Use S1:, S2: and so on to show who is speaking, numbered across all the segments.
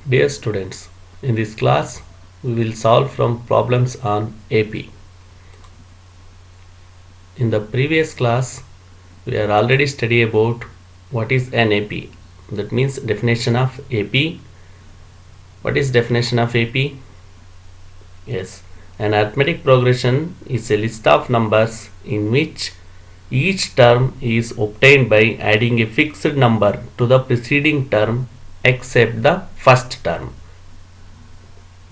S1: Dear students, in this class we will solve from problems on AP. In the previous class we are already study about what is an AP. That means definition of AP. What is definition of AP? Yes, an arithmetic progression is a list of numbers in which each term is obtained by adding a fixed number to the preceding term except the first term.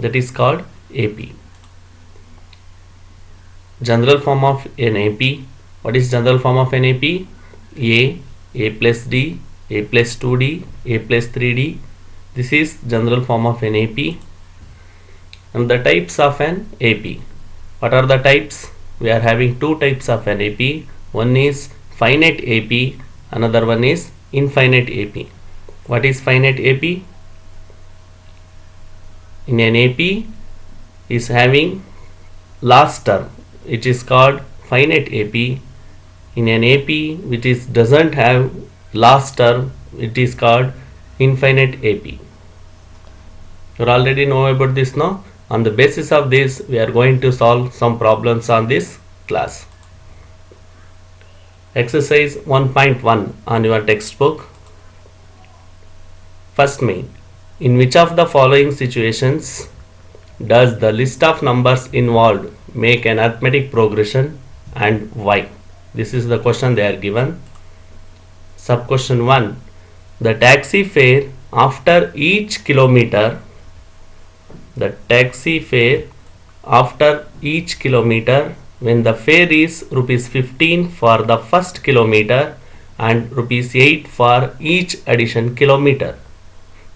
S1: That is called AP. General form of an AP. What is general form of an AP? A plus D, A plus 2D, A plus 3D. This is general form of an AP. And the types of an AP. What are the types? We are having two types of an AP. One is finite AP, another one is infinite AP. What is finite AP? In an AP is having last term. It is called finite AP. In an AP which is doesn't have last term, it is called infinite AP. You already know about this now. On the basis of this, we are going to solve some problems on this class. Exercise 1.1 on your textbook. First main. In which of the following situations does the list of numbers involved make an arithmetic progression and why? This is the question they are given. Sub question 1. The taxi fare after each kilometer when the fare is rupees 15 for the first kilometer and rupees 8 for each addition kilometer.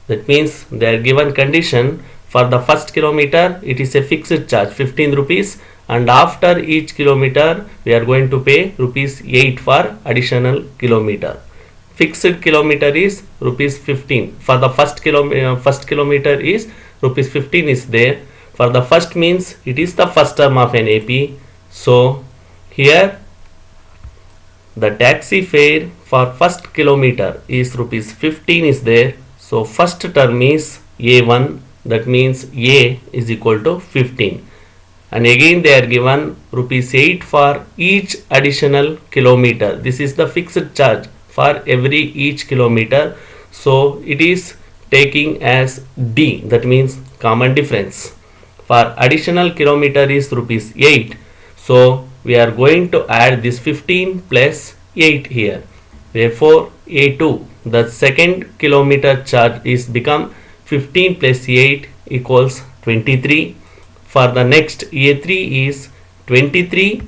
S1: That means they are given condition for the first kilometer it is a fixed charge 15 rupees, and after each kilometer we are going to pay rupees 8 for additional kilometer. Fixed kilometer is rupees 15. For the first kilometer is rupees 15 is there. For the first means it is the first term of an AP. So here the taxi fare for first kilometer is rupees 15 is there. So first term is A1, that means A is equal to 15. And again they are given rupees 8 for each additional kilometer. This is the fixed charge for every each kilometer. So it is taking as D, that means common difference. For additional kilometer is rupees 8. So we are going to add this 15 plus 8 here. Therefore A2, the second kilometer charge is become 15 plus 8 equals 23. For the next A3 is 23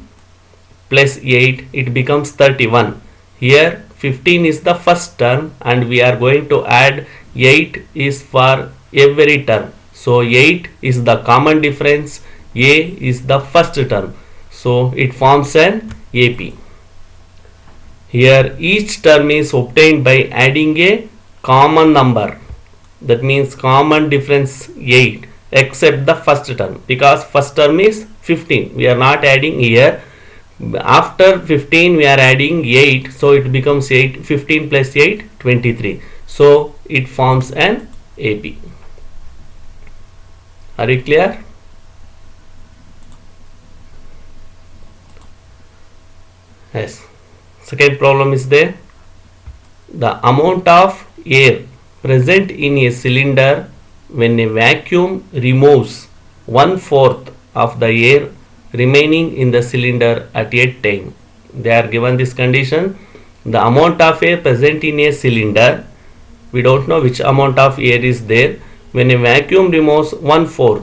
S1: plus 8, it becomes 31. Here 15 is the first term and we are going to add 8 is for every term. So 8 is the common difference, A is the first term. So it forms an AP. Here each term is obtained by adding a common number. That means common difference 8 except the first term, because first term is 15. We are not adding here. After 15 we are adding 8. So it becomes 8. 15 plus 8, 23. So it forms an AP. Are you clear? Yes. Second problem is there. The amount of air present in a cylinder when a vacuum removes 1/4 of the air remaining in the cylinder at a time. They are given this condition. The amount of air present in a cylinder, we don't know which amount of air is there. When a vacuum removes 1/4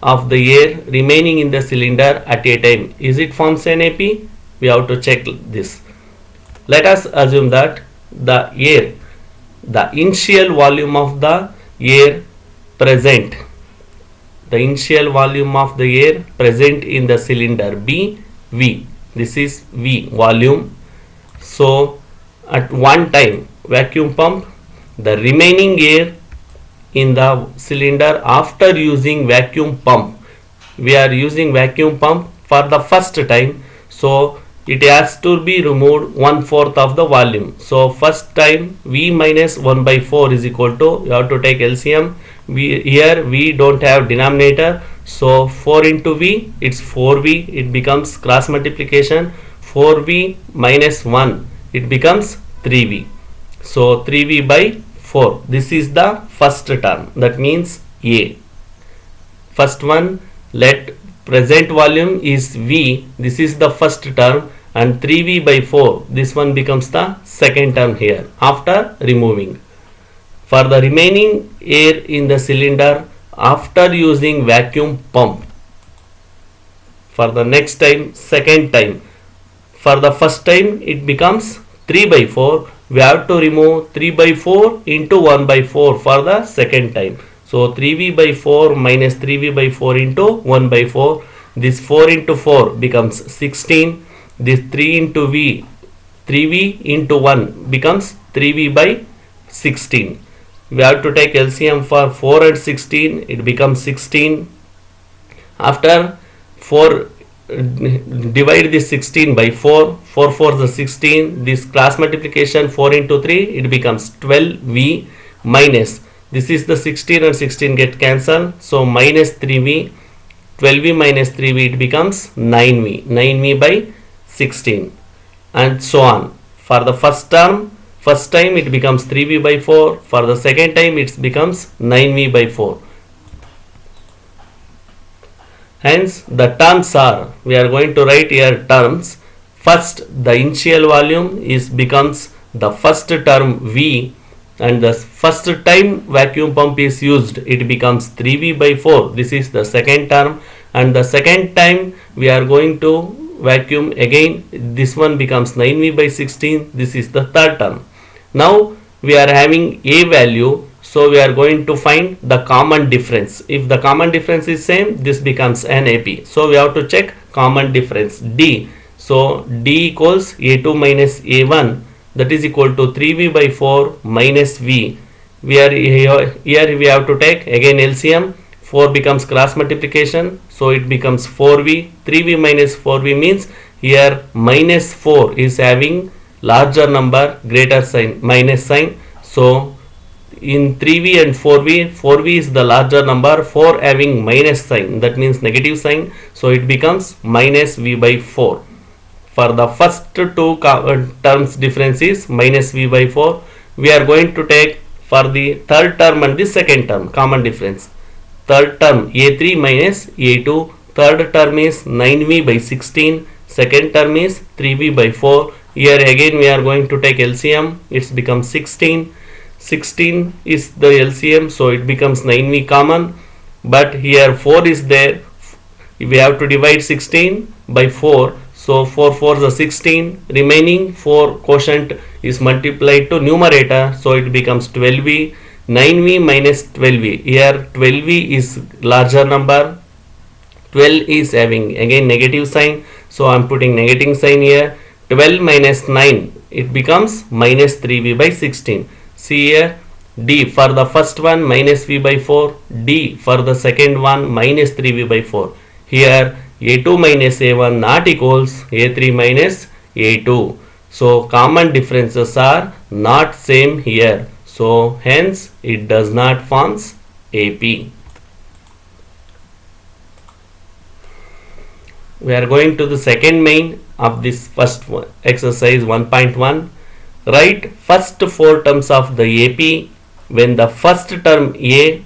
S1: of the air remaining in the cylinder at a time, is it forms an AP? We have to check this. Let us assume that the initial volume of the air present, in the cylinder B, V. This is V, volume. So at one time vacuum pump, the remaining air in the cylinder after using vacuum pump, we are using vacuum pump for the first time. So it has to be removed 1/4 of the volume. So first time V minus 1 by 4 is equal to, you have to take LCM. Here we don't have denominator, so 4 into V, it's 4V, it becomes cross multiplication, 4V minus 1, it becomes 3V. So 3V by 4, this is the first term, that means A. First one, let present volume is V, this is the first term, and 3V by 4, this one becomes the second term here after removing. For the remaining air in the cylinder after using vacuum pump, for the next time, second time, for the first time it becomes 3 by 4, we have to remove 3 by 4 into 1 by 4 for the second time. So 3V by 4 minus 3V by 4 into 1 by 4, this 4 into 4 becomes 16, this 3 into V, 3V into 1 becomes 3V by 16. We have to take LCM for 4 and 16, it becomes 16. After 4, divide this 16 by 4, 4 4 is 16, this cross multiplication 4 into 3, it becomes 12V minus, this is the 16 and 16 get cancelled, so minus 3V, 12V minus 3V, it becomes 9V, 9V by 16, and so on. For the first term, first time it becomes 3V by 4, for the second time it becomes 9V by 4. Hence the terms are, we are going to write here terms. First, the initial volume is becomes the first term V, and the first time vacuum pump is used, it becomes 3V by 4, this is the second term, and the second time we are going to vacuum again, this one becomes 9V by 16, this is the third term. Now we are having A value, so we are going to find the common difference. If the common difference is same, this becomes NAP. So we have to check common difference D. So D equals A2 minus A1, that is equal to 3V by 4 minus V. We are here we have to take again LCM. 4 becomes cross multiplication, so it becomes 4V. 3V minus 4V means here minus 4 is having larger number, greater sign, minus sign. So in 3V and 4V, 4V is the larger number, 4 having minus sign, that means negative sign, so it becomes minus V by 4. For the first two terms difference is minus V by 4. We are going to take for the third term and the second term common difference. Third term A3 minus A2, third term is 9V by 16, second term is 3V by 4. Here again we are going to take LCM, it becomes 16. 16 is the LCM, so it becomes 9V common, but here 4 is there, we have to divide 16 by 4, so 4 4 is 16, remaining 4 quotient is multiplied to numerator, so it becomes 12V. 9V minus 12V, here 12V is larger number, 12 is having again negative sign, so I am putting negative sign here. 12 minus 9, it becomes minus 3V by 16. See here, D for the first one minus V by 4, D for the second one minus 3V by 4. Here A2 minus A1 not equals A3 minus A2. So common differences are not same here. So hence it does not forms AP. We are going to the second main of this first one, exercise 1.1. Write first 4 terms of the AP when the first term A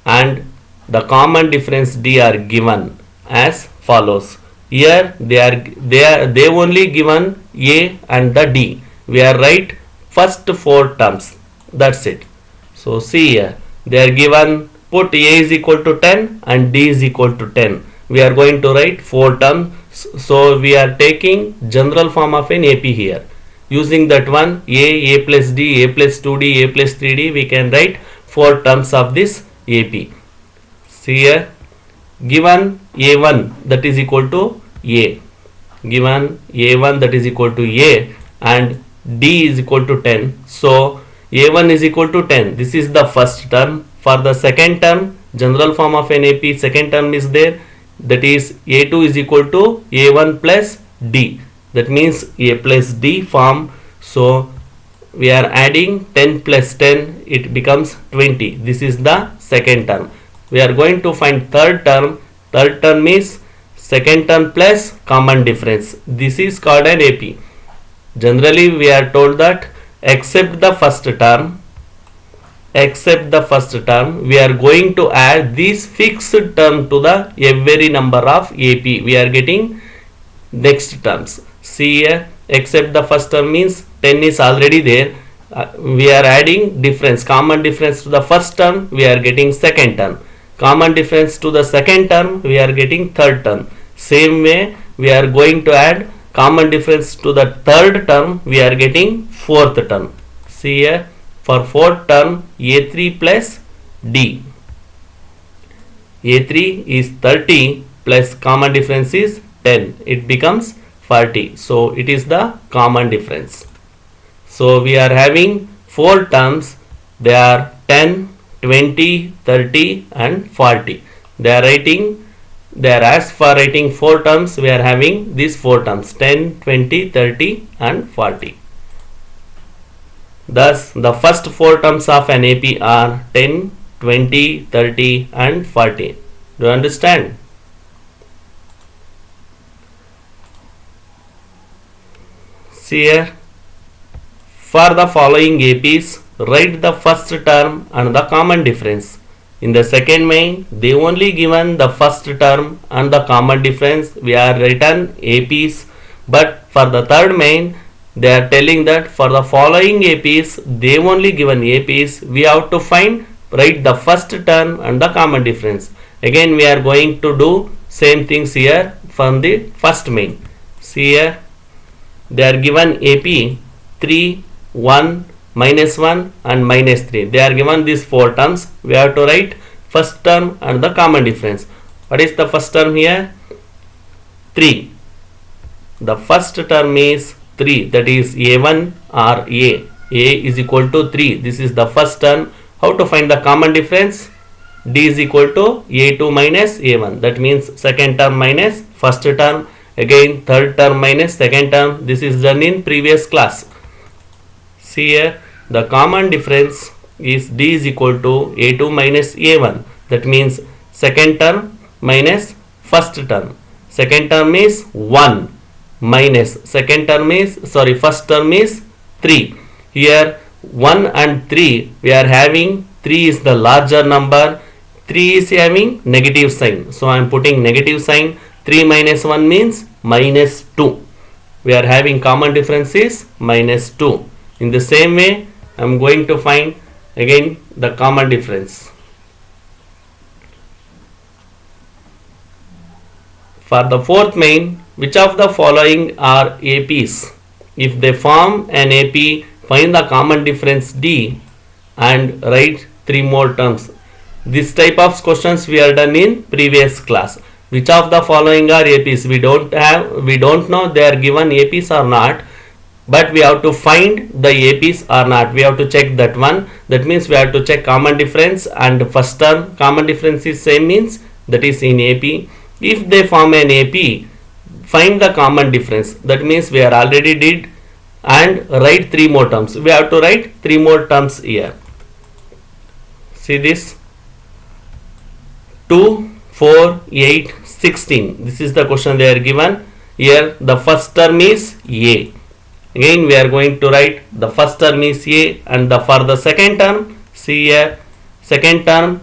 S1: and the common difference D are given as follows. Here they only given A and the D. We are write first 4 terms. That's it. So see here, they are given, put A is equal to 10 and D is equal to 10. We are going to write 4 terms. So we are taking general form of an AP here. Using that one, A plus D, A plus 2D, A plus 3D, we can write 4 terms of this AP. See here, given A1 that is equal to A, given A1 that is equal to A and D is equal to 10. So A1 is equal to 10. This is the first term. For the second term, general form of an AP, second term is there. That is A2 is equal to A1 plus D. that means A plus D form. So we are adding 10 plus 10, it becomes 20. This is the second term. We are going to find third term. Third term is second term plus common difference. This is called an AP. Generally we are told that except the first term, we are going to add this fixed term to the every number of AP. We are getting next terms. See here, except the first term means 10 is already there. We are adding difference, common difference to the first term, we are getting second term. Common difference to the second term, we are getting third term. Same way, we are going to add common difference to the third term, we are getting fourth term. See here, for fourth term, A3 plus D. A3 is 30 plus common difference is 10. It becomes 40. So it is the common difference. So we are having four terms. They are 10, 20, 30 and 40. They are asked for writing four terms. We are having these four terms 10, 20, 30 and 40. Thus the first four terms of an AP are 10, 20, 30 and 40. Do you understand? See here, for the following APs, write the first term and the common difference. In the second main, they only given the first term and the common difference. We are written APs. But for the third main, they are telling that for the following APs, they only given APs. We have to write the first term and the common difference. Again, we are going to do same things here from the first main. See here, they are given AP 3, 1, minus 1 and minus 3. They are given these four terms. We have to write first term and the common difference. What is the first term here? 3. The first term is 3, that is A1 or A. A is equal to 3. This is the first term. How to find the common difference? D is equal to A2 minus A1. That means second term minus first term. Again third term minus second term. This is done in previous class. See here, the common difference is D is equal to A2 minus A1. That means second term minus first term. Second term is 1 minus first term is 3. Here 1 and 3 we are having 3 is the larger number. 3 is having negative sign. So I am putting negative sign. 3 minus 1 means minus 2. We are having common difference is minus 2. In the same way, I am going to find again the common difference. For the fourth main, which of the following are APs? If they form an AP, find the common difference D and write 3 more terms. This type of questions we are done in previous class. Which of the following are APs? We don't know they are given APs or not, but we have to find the APs or not. We have to check that one. That means we have to check common difference and first term common difference is same means that is in AP. If they form an AP, find the common difference. That means we are already did and write 3 more terms. We have to write 3 more terms here. See this. 2, 4, 8, 16. This is the question they are given. Here the first term is A. Again we are going to write the first term is A and for the second term, see here, second term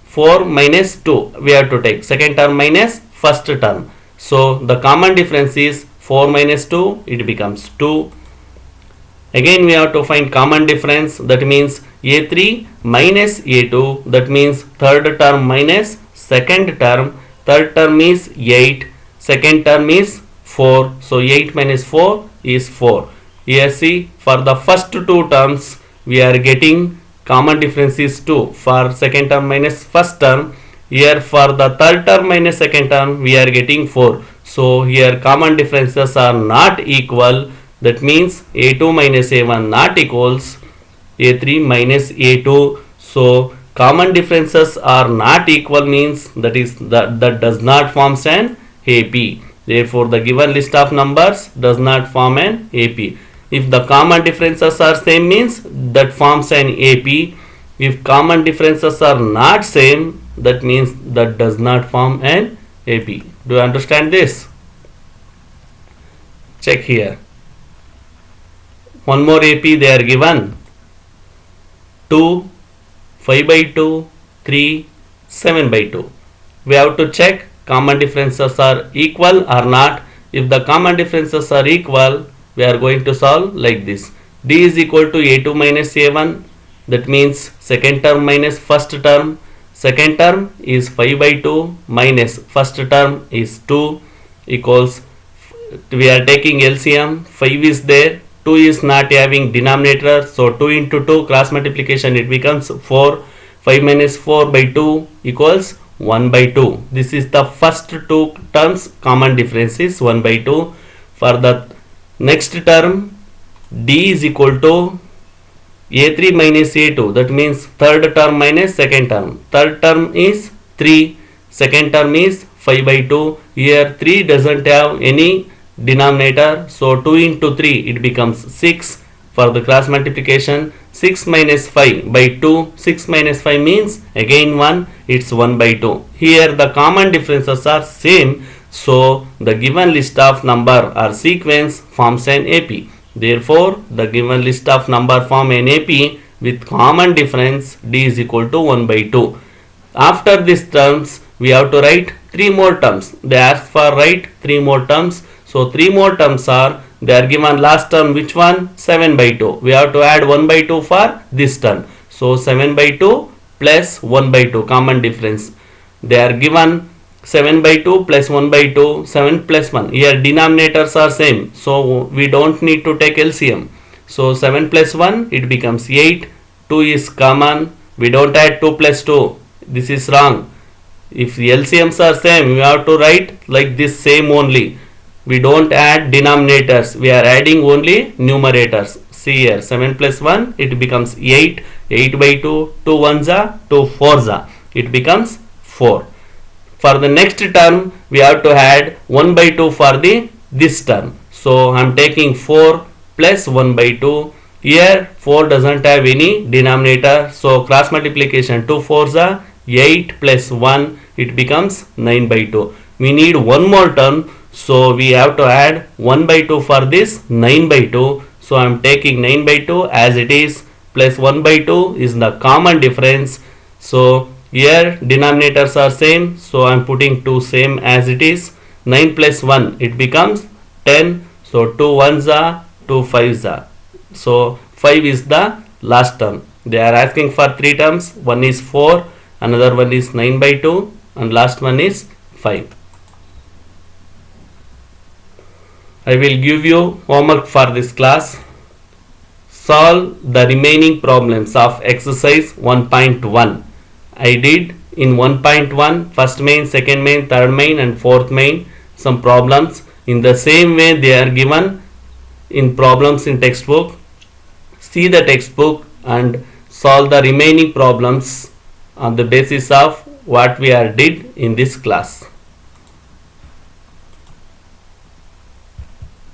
S1: 4 minus 2. We have to take second term minus first term. So the common difference is 4 minus 2. It becomes 2. Again we have to find common difference. That means A3 minus A2. That means third term minus second term. Third term is 8. Second term is 4. So 8 minus 4 is 4. Here see, for the first 2 terms we are getting common difference is 2 for second term minus first term. Here for the third term minus second term we are getting 4. So here common differences are not equal. That means A2 minus A1 not equals A3 minus A2. So common differences are not equal means that does not form an AP. Therefore, the given list of numbers does not form an AP. If the common differences are same means that forms an AP. If common differences are not same, that means that does not form an AP. Do you understand this? Check here. One more AP they are given. 2, 5 by 2, 3, 7 by 2. We have to check common differences are equal or not. If the common differences are equal, we are going to solve like this. D is equal to A2 minus A1. That means second term minus first term. Second term is 5 by 2 minus first term is 2 equals, we are taking LCM, 5 is there, 2 is not having denominator, so 2 into 2 cross multiplication it becomes 4. 5 minus 4 by 2 equals 1 by 2. This is the first two terms, common difference is 1 by 2. For the next term, D is equal to A3 minus A2, that means third term minus second term. Third term is 3, second term is 5 by 2. Here 3 doesn't have any denominator, so 2 into 3 it becomes 6. For the cross multiplication, 6 minus 5 by 2, 6 minus 5 means again 1, it's 1 by 2. Here the common differences are same, so the given list of number or sequence forms an AP. Therefore, the given list of number form an AP with common difference D is equal to 1 by 2. After these terms, we have to write 3 more terms. They ask for write 3 more terms. So 3 more terms are, they are given last term which one? 7 by 2. We have to add 1 by 2 for this term. So 7 by 2 plus 1 by 2 common difference. They are given 7 by 2 plus 1 by 2, 7 plus 1. Here denominators are same, so we don't need to take LCM. So 7 plus 1 it becomes 8. 2 is common. We don't add 2 plus 2. This is wrong. If the LCMs are same, we have to write like this same only. We don't add denominators, we are adding only numerators. See here, 7 plus 1 it becomes 8. 8 by 2, 2 ones are 2 fours are, it becomes 4. For the next term we have to add 1 by 2 for this term. So I am taking 4 plus 1 by 2. Here 4 doesn't have any denominator, so cross multiplication 2 fours are 8 plus 1 it becomes 9 by 2. We need one more term, so we have to add 1 by 2 for this 9 by 2. So I am taking 9 by 2 as it is, plus 1 by 2 is the common difference. So here denominators are same, so I am putting 2 same as it is. 9 plus 1 it becomes 10. So 2 ones are 2 fives are. So 5 is the last term. They are asking for 3 terms. One is 4, another one is 9 by 2, and last one is 5. I will give you homework for this class. Solve the remaining problems of exercise 1.1. I did in 1.1 first main, second main, third main and fourth main some problems. In the same way they are given in problems in textbook. See the textbook and solve the remaining problems on the basis of what we are did in this class.